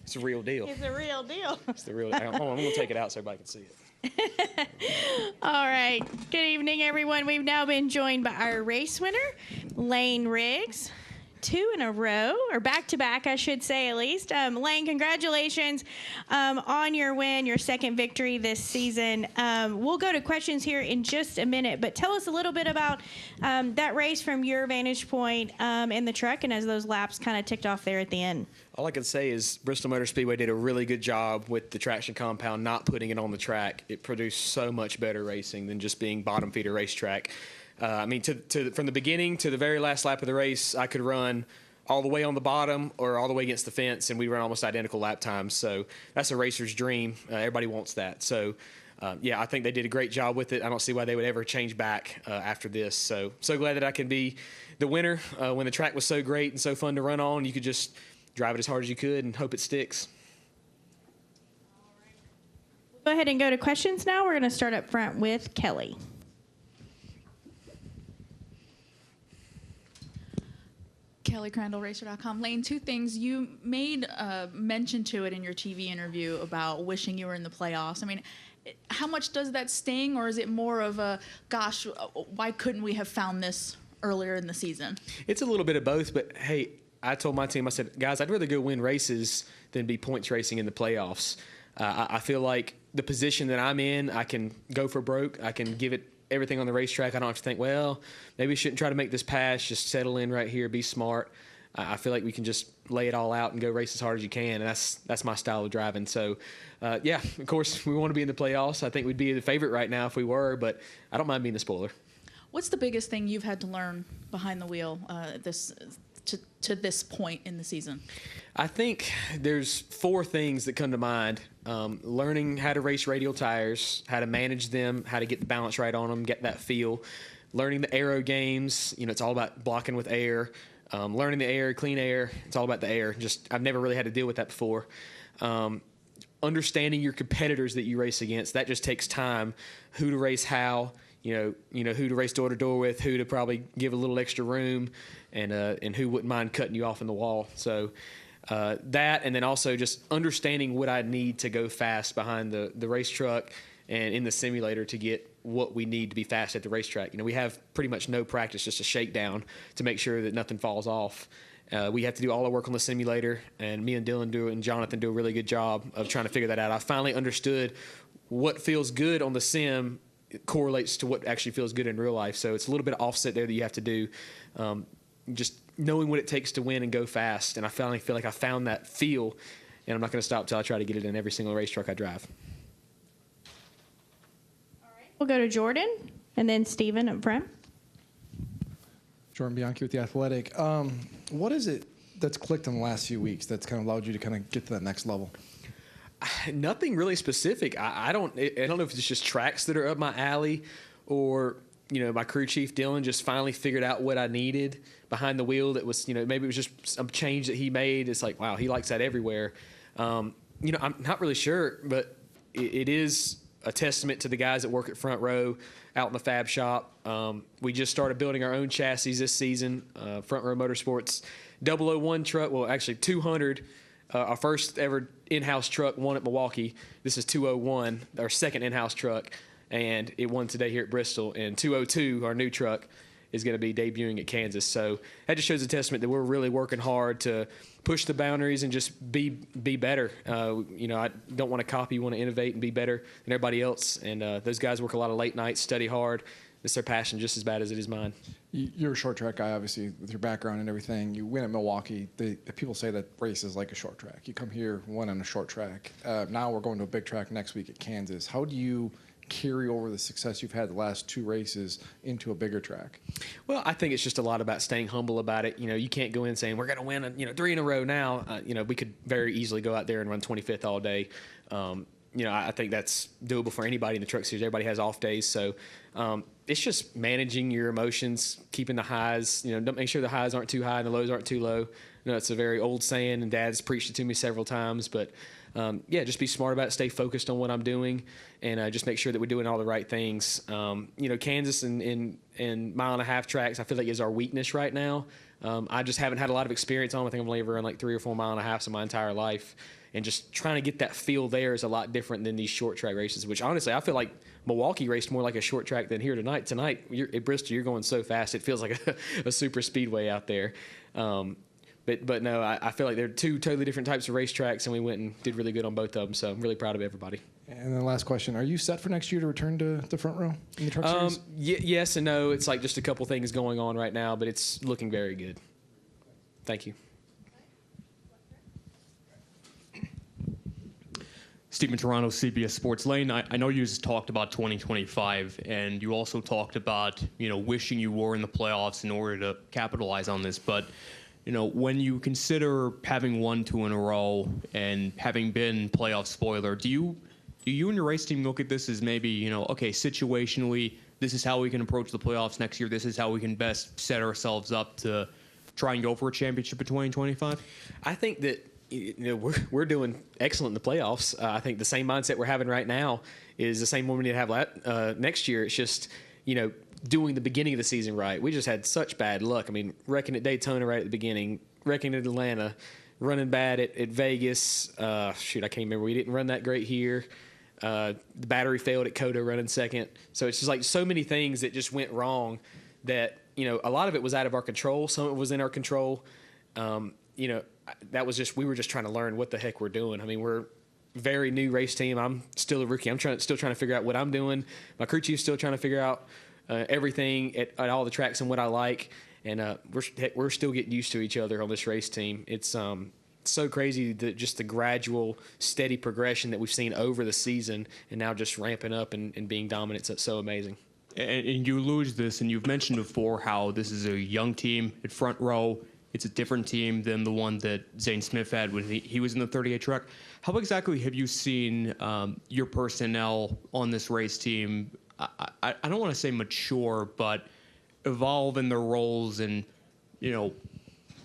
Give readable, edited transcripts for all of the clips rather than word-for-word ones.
It's a real deal. It's a real deal. It's the real. Hold on, I'm gonna take it out so everybody can see it. All right. Good evening, everyone. We've now been joined by our race winner, Layne Riggs. 2 in a row, or back-to-back, I should say, at least. Layne, congratulations on your win, your second victory this season. We'll go to questions here in just a minute, but tell us a little bit about that race from your vantage point in the truck and as those laps kind of ticked off there at the end. All I can say is Bristol Motor Speedway did a really good job with the traction compound, not putting it on the track. It produced so much better racing than just being bottom feeder racetrack. I mean, from the beginning to the very last lap of the race, I could run all the way on the bottom or all the way against the fence, and we run almost identical lap times. So that's a racer's dream. Everybody wants that. So, yeah, I think they did a great job with it. I don't see why they would ever change back after this. So glad that I can be the winner. When the track was so great and so fun to run on, you could just drive it as hard as you could and hope it sticks. Go ahead and go to questions now. We're going to start up front with Kelly. Kelly Crandall, Racer.com. Layne, 2 things. You made mention to it in your TV interview about wishing you were in the playoffs. I mean, how much does that sting, or is it more of a, gosh, why couldn't we have found this earlier in the season? It's a little bit of both, but hey, I told my team, I said, guys, I'd rather go win races than be points racing in the playoffs. I feel like the position that I'm in, I can go for broke. I can give it everything on the racetrack. I don't have to think, well, maybe we shouldn't try to make this pass, just settle in right here, be smart. I feel like we can just lay it all out and go race as hard as you can, and that's my style of driving. So, yeah, of course, we want to be in the playoffs. I think we'd be the favorite right now if we were, but I don't mind being the spoiler. What's the biggest thing you've had to learn behind the wheel to this point in the season? I think there's 4 things that come to mind. Learning how to race radial tires, how to manage them, how to get the balance right on them, get that feel. Learning the aero games, it's all about blocking with air. Learning the air, clean air, it's all about the air. I've never really had to deal with that before. Understanding your competitors that you race against, that just takes time. Who to race how, who to race door to door with, who to probably give a little extra room, and who wouldn't mind cutting you off in the wall. So that, and then also just understanding what I need to go fast behind the race truck and in the simulator to get what we need to be fast at the racetrack. We have pretty much no practice, just a shakedown to make sure that nothing falls off. We have to do all our work on the simulator, and me and Dylan and Jonathan do a really good job of trying to figure that out. I finally understood what feels good on the sim correlates to what actually feels good in real life. So it's a little bit of offset there that you have to do. Just knowing what it takes to win and go fast. And I finally feel like I found that feel, and I'm not going to stop until I try to get it in every single race truck I drive. All right. We'll go to Jordan and then Steven up front. Jordan Bianchi with The Athletic. What is it that's clicked in the last few weeks that's kind of allowed you to kind of get to that next level? Nothing really specific. I don't know if it's just tracks that are up my alley, or my crew chief Dylan just finally figured out what I needed behind the wheel. That was maybe it was just some change that he made. It's like, wow, he likes that everywhere. I'm not really sure, but it is a testament to the guys that work at Front Row out in the fab shop. We just started building our own chassis this season. Front Row Motorsports 001 truck. Well, actually 200. Our first ever in-house truck won at Milwaukee. This is 201, our second in-house truck, and it won today here at Bristol. And 202, our new truck, is going to be debuting at Kansas. So that just shows a testament that we're really working hard to push the boundaries and just be better. I don't want to copy, want to innovate and be better than everybody else. And those guys work a lot of late nights, study hard. It's their passion just as bad as it is mine. You're a short track guy, obviously, with your background and everything. You win at Milwaukee. The people say that race is like a short track. You come here, win on a short track. Now we're going to a big track next week at Kansas. How do you carry over the success you've had the last 2 races into a bigger track? Well, I think it's just a lot about staying humble about it. You can't go in saying we're going to win 3 in a row now. We could very easily go out there and run 25th all day. I think that's doable for anybody in the truck series. Everybody has off days. So it's just managing your emotions, keeping the highs, don't make sure the highs aren't too high and the lows aren't too low. know, it's a very old saying, and Dad's preached it to me several times. But yeah, just be smart about it, stay focused on what I'm doing, and just make sure that we're doing all the right things. You know, Kansas and mile and a half tracks, I feel like is our weakness right now. I just haven't had a lot of experience on. I think I've only ever run like 3 or 4 mile and a halves in my entire life. And just trying to get that feel there is a lot different than these short track races, which honestly, I feel like Milwaukee raced more like a short track than here tonight. Tonight, at Bristol, you're going so fast, it feels like a super speedway out there. But no, I feel like they're 2 totally different types of racetracks, and we went and did really good on both of them. So I'm really proud of everybody. And then last question, are you set for next year to return to the front row in the truck series? Yes and no. It's like just a couple things going on right now, but it's looking very good. Thank you. Stephen Toronto, CBS Sports. Layne, I know you just talked about 2025, and you also talked about, wishing you were in the playoffs in order to capitalize on this. But, when you consider having won 2 in a row and having been playoff spoiler, do you and your race team look at this as maybe, okay, situationally, this is how we can approach the playoffs next year. This is how we can best set ourselves up to try and go for a championship in 2025? I think that we're doing excellent in the playoffs. I think the same mindset we're having right now is the same one we need to have next year. It's just, doing the beginning of the season right. We just had such bad luck. I mean, wrecking at Daytona right at the beginning, wrecking at Atlanta, running bad at Vegas. I can't remember. We didn't run that great here. The battery failed at Coda running second. So it's just like so many things that just went wrong that, a lot of it was out of our control. Some of it was in our control. That was just, we were just trying to learn what the heck we're doing. I mean, we're a very new race team. I'm still a rookie. I'm still trying to figure out what I'm doing. My crew chief's still trying to figure out everything at all the tracks and what I like. And we're still getting used to each other on this race team. It's so crazy just the gradual, steady progression that we've seen over the season, and now just ramping up and being dominant. So it's so amazing. And you alluded to this, and you've mentioned before how this is a young team at front row. It's a different team than the one that Zane Smith had when he was in the 38 truck. How exactly have you seen your personnel on this race team, I don't want to say mature, but evolve in their roles? And,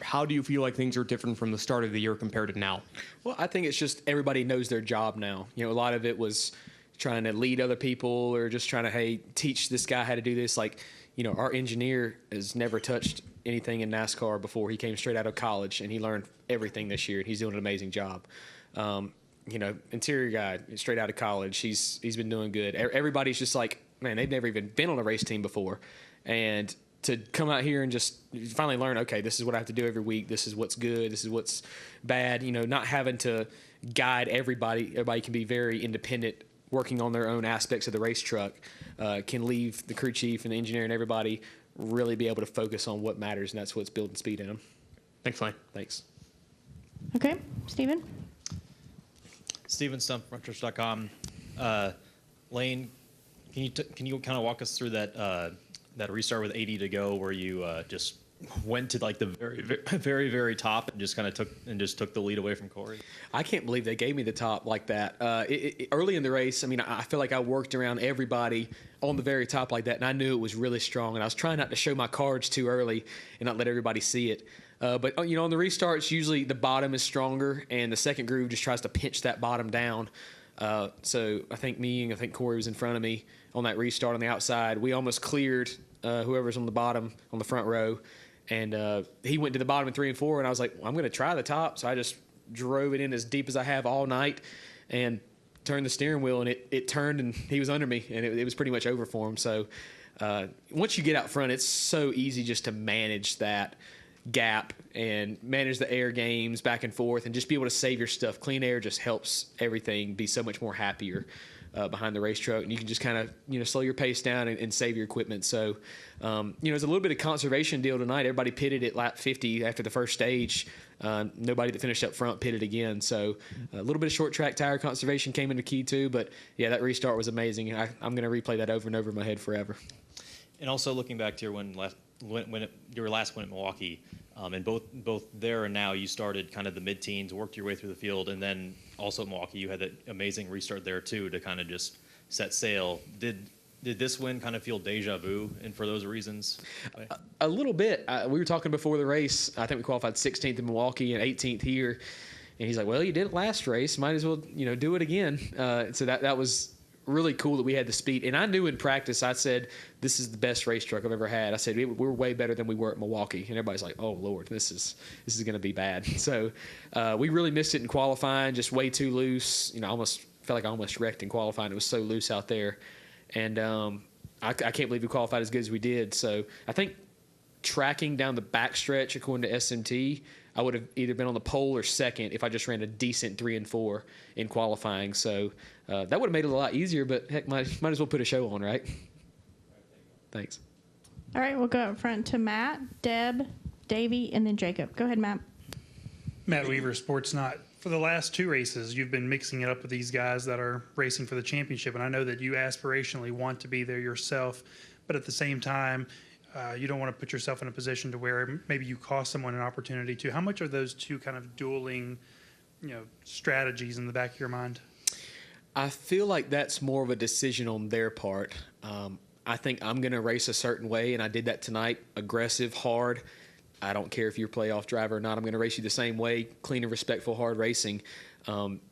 how do you feel like things are different from the start of the year compared to now? Well, I think it's just everybody knows their job now. A lot of it was trying to lead other people or just trying to, hey, teach this guy how to do this. Like, our engineer has never touched anything in NASCAR before. He came straight out of college, and he learned everything this year. He's doing an amazing job. Interior guy, straight out of college, he's been doing good. Everybody's just like, man, they've never even been on a race team before. And to come out here and just finally learn, okay, this is what I have to do every week. This is what's good. This is what's bad. Not having to guide everybody. Everybody can be very independent, working on their own aspects of the race truck, can leave the crew chief and the engineer and everybody really be able to focus on what matters, and that's what's building speed in them. Thanks, Layne. Thanks. Okay, Stephen? Steven Stump, FrontRush.com. Layne, can you kind of walk us through that restart with 80 to go where you just went to like the very, very, very top and just kind of took the lead away from Corey? I can't believe they gave me the top like that. Early in the race, I mean, I feel like I worked around everybody on the very top like that, and I knew it was really strong. And I was trying not to show my cards too early and not let everybody see it. But on the restarts, usually the bottom is stronger, and the second groove just tries to pinch that bottom down. So I think Corey was in front of me on that restart on the outside. We almost cleared whoever's on the bottom on the front row. And he went to the bottom in 3 and 4, and I was like, well, I'm going to try the top. So I just drove it in as deep as I have all night and turned the steering wheel, and it turned, and he was under me, and it was pretty much over for him. So once you get out front, it's so easy just to manage that gap and manage the air games back and forth and just be able to save your stuff. Clean air just helps everything be so much more happier behind the race truck, and you can just kind of slow your pace down and save your equipment. So there's a little bit of conservation deal tonight. Everybody pitted at lap 50 after the first stage. Nobody that finished up front pitted again. So a little bit of short track tire conservation came into key too. But yeah, that restart was amazing. I'm going to replay that over and over in my head forever. And also looking back to your last win at Milwaukee, and both there and now, you started kind of the mid-teens, worked your way through the field, and then also at Milwaukee, you had that amazing restart there too to kind of just set sail. Did did this win kind of feel deja vu, and for those reasons? A little bit. We were talking before the race. I think we qualified 16th in Milwaukee and 18th here. And he's like, well, you did it last race. Might as well, do it again. So that was really cool that we had the speed. And I knew in practice, I said, this is the best race truck I've ever had. I said, we're way better than we were at Milwaukee. And everybody's like, oh, Lord, this is going to be bad. So we really missed it in qualifying, just way too loose. I almost felt like I almost wrecked in qualifying. It was so loose out there. And I can't believe we qualified as good as we did. So I think tracking down the backstretch, according to SMT, I would have either been on the pole or second if I just ran a decent 3 and 4 in qualifying. So that would have made it a lot easier, but heck, might as well put a show on, right? Thanks. All right, we'll go up front to Matt, Deb, Davey, and then Jacob. Go ahead, Matt. Matt Weaver, Sportsnot. For the last 2 races, you've been mixing it up with these guys that are racing for the championship, and I know that you aspirationally want to be there yourself, but at the same time, you don't want to put yourself in a position to where maybe you cost someone an opportunity to. How much are those two kind of dueling, strategies in the back of your mind? I feel like that's more of a decision on their part. I think I'm going to race a certain way, and I did that tonight, aggressive, hard. I don't care if you're a playoff driver or not. I'm going to race you the same way, clean and respectful, hard racing.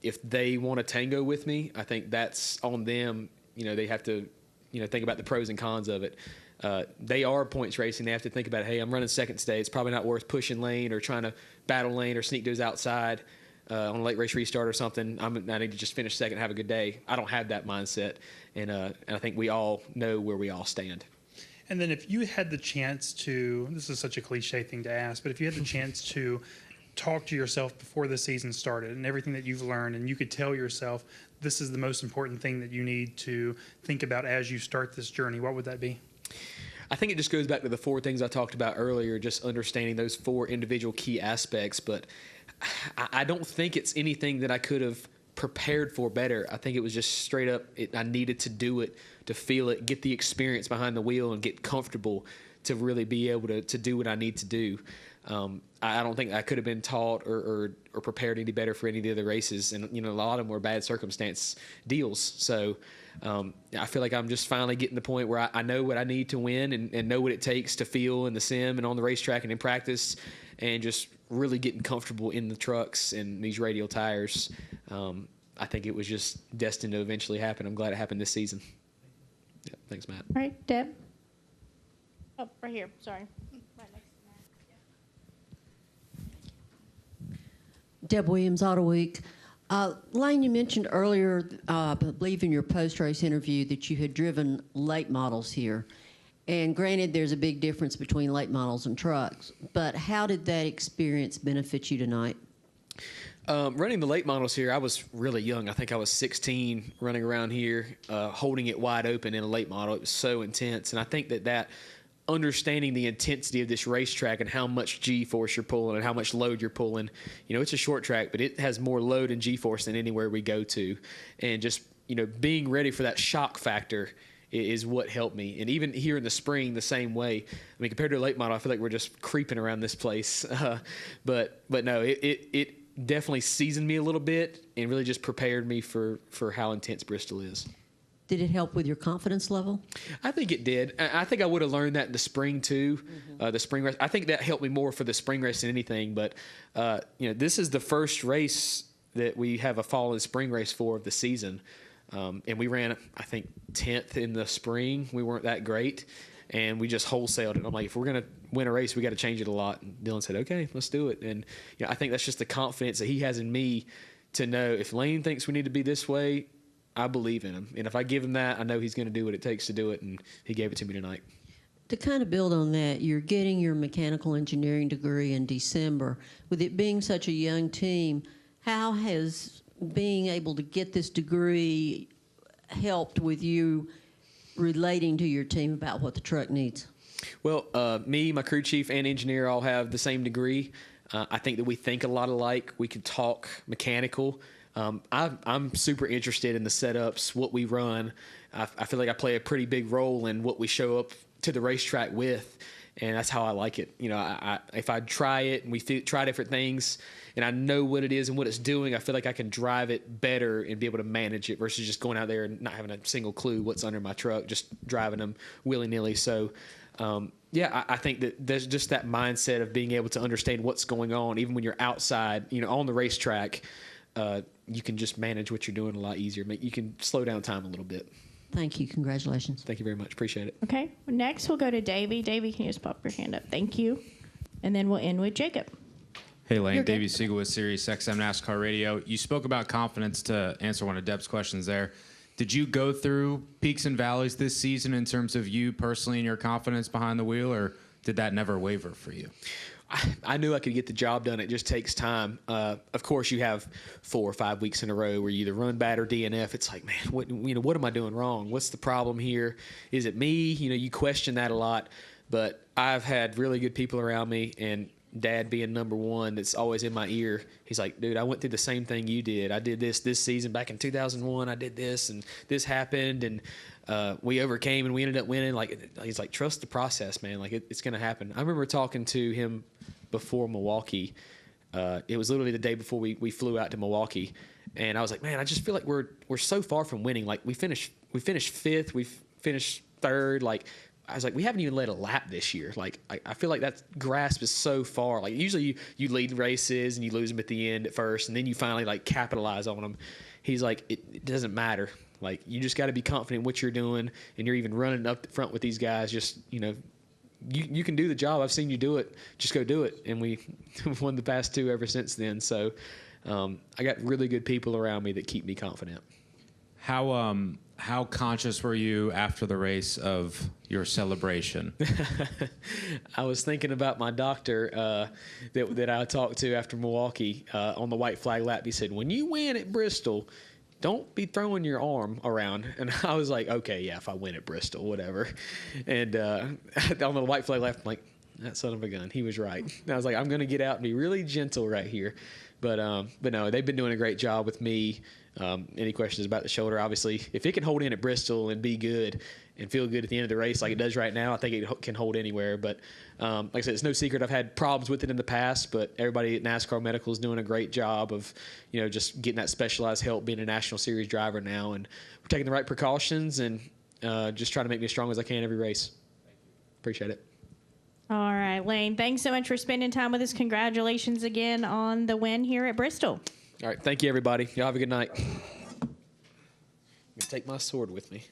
If they want to tango with me, I think that's on them. They have to, think about the pros and cons of it. They are points racing. They have to think about, hey, I'm running second today. It's probably not worth pushing Layne or trying to battle Layne or sneak those outside on a late race restart or something. I need to just finish second, have a good day. I don't have that mindset, and I think we all know where we all stand. And then if you had the chance to, this is such a cliche thing to ask, but if you had the chance to talk to yourself before the season started and everything that you've learned, and you could tell yourself this is the most important thing that you need to think about as you start this journey, what would that be? I think it just goes back to the 4 things I talked about earlier, just understanding those 4 individual key aspects. But I don't think it's anything that I could have prepared for better. I think it was just straight up, I needed to do it, to feel it, get the experience behind the wheel, and get comfortable to really be able to do what I need to do. I don't think I could have been taught or prepared any better for any of the other races. And, a lot of them were bad circumstance deals. So I feel like I'm just finally getting to the point where I know what I need to win and know what it takes to feel in the sim and on the racetrack and in practice, and just really getting comfortable in the trucks and these radial tires. I think it was just destined to eventually happen. I'm glad it happened this season. Yeah, thanks, Matt. All right, Deb. Oh, right here. Sorry. Right next to Matt. Deb Williams, Auto Week. Layne, you mentioned earlier, I believe in your post-race interview, that you had driven late models here. And granted, there's a big difference between late models and trucks, but how did that experience benefit you tonight? Running the late models here, I was really young. I think I was 16 running around here, holding it wide open in a late model. It was so intense. And I think that understanding the intensity of this racetrack and how much G-force you're pulling and how much load you're pulling, it's a short track, but it has more load and G-force than anywhere we go to. And just, being ready for that shock factor is what helped me. And even here in the spring, the same way. I mean, compared to a late model, I feel like we're just creeping around this place. But no, it definitely seasoned me a little bit and really just prepared me for how intense Bristol is. Did it help with your confidence level? I think it did. I think I would have learned that in the spring too. The spring race. I think that helped me more for the spring race than anything. But this is the first race that we have a fall and spring race for of the season, and we ran, I think, 10th in the spring. We weren't that great, and we just wholesaled it. I'm like, if we're gonna win a race, we got to change it a lot. And Dylan said, okay, let's do it. And I think that's just the confidence that he has in me to know if Layne thinks we need to be this way, I believe in him. And if I give him that, I know he's going to do what it takes to do it, and he gave it to me tonight. To kind of build on that, you're getting your mechanical engineering degree in December. With it being such a young team, how has being able to get this degree helped with you relating to your team about what the truck needs? Well, me, my crew chief, and engineer all have the same degree. I think that we think a lot alike. We can talk mechanical. I'm super interested in the setups, what we run. I feel like I play a pretty big role in what we show up to the racetrack with. And that's how I like it. You know, if I try it and we try different things and I know what it is and what it's doing, I feel like I can drive it better and be able to manage it versus just going out there and not having a single clue what's under my truck, just driving them willy-nilly. So, I think that there's just that mindset of being able to understand what's going on, even when you're outside, you know, on the racetrack. You can just manage what you're doing a lot easier. You can slow down time a little bit. Thank you. Congratulations. Thank you very much. Appreciate it. Okay. Next, we'll go to Davey. Davey, can you just pop your hand up? Thank you. And then we'll end with Jacob. Hey, Layne. You're good. Davey Siegel with Sirius XM NASCAR Radio. You spoke about confidence to answer one of Deb's questions there. Did you go through peaks and valleys this season in terms of you personally and your confidence behind the wheel, or did that never waver for you? I knew I could get the job done. It just takes time. Of course, you have 4 or 5 weeks in a row where you either run bad or DNF. It's like, man, what am I doing wrong? What's the problem here? Is it me? You know, you question that a lot. But I've had really good people around me, and Dad being number one, that's always in my ear. He's like, dude, I went through the same thing you did. I did this season back in 2001. I did this, and this happened, and we overcame, and we ended up winning. Like, he's like, trust the process, man. Like, it's going to happen. I remember talking to him before Milwaukee. It was literally the day before we flew out to Milwaukee, and I was like, man, I just feel like we're so far from winning. Like, we finished fifth, we finished third. Like, I was like, we haven't even led a lap this year. Like, I feel like that grasp is so far. Like, usually you lead races and you lose them at the end at first, and then you finally like capitalize on them. He's like, it doesn't matter. Like, you just got to be confident in what you're doing, and you're even running up front with these guys. Just, you know, you can do the job. I've seen you do it. Just go do it. And we won the past 2 ever since then. So I got really good people around me that keep me confident. How conscious were you after the race of your celebration? I was thinking about my doctor that I talked to after Milwaukee on the white flag lap. He said, when you win at Bristol, don't be throwing your arm around. And I was like, okay, yeah, if I win at Bristol, whatever. And on the white flag left, I'm like, that son of a gun. He was right. And I was like, I'm going to get out and be really gentle right here. But no, they've been doing a great job with me. Any questions about the shoulder? Obviously, if it can hold in at Bristol and be good and feel good at the end of the race like it does right now, I think it can hold anywhere. But like I said, it's no secret I've had problems with it in the past, but everybody at NASCAR Medical is doing a great job of, you know, just getting that specialized help, being a National Series driver now. And we're taking the right precautions and just trying to make me as strong as I can every race. Appreciate it. All right, Layne, thanks so much for spending time with us. Congratulations again on the win here at Bristol. All right, thank you, everybody. Y'all have a good night. I'm going to take my sword with me.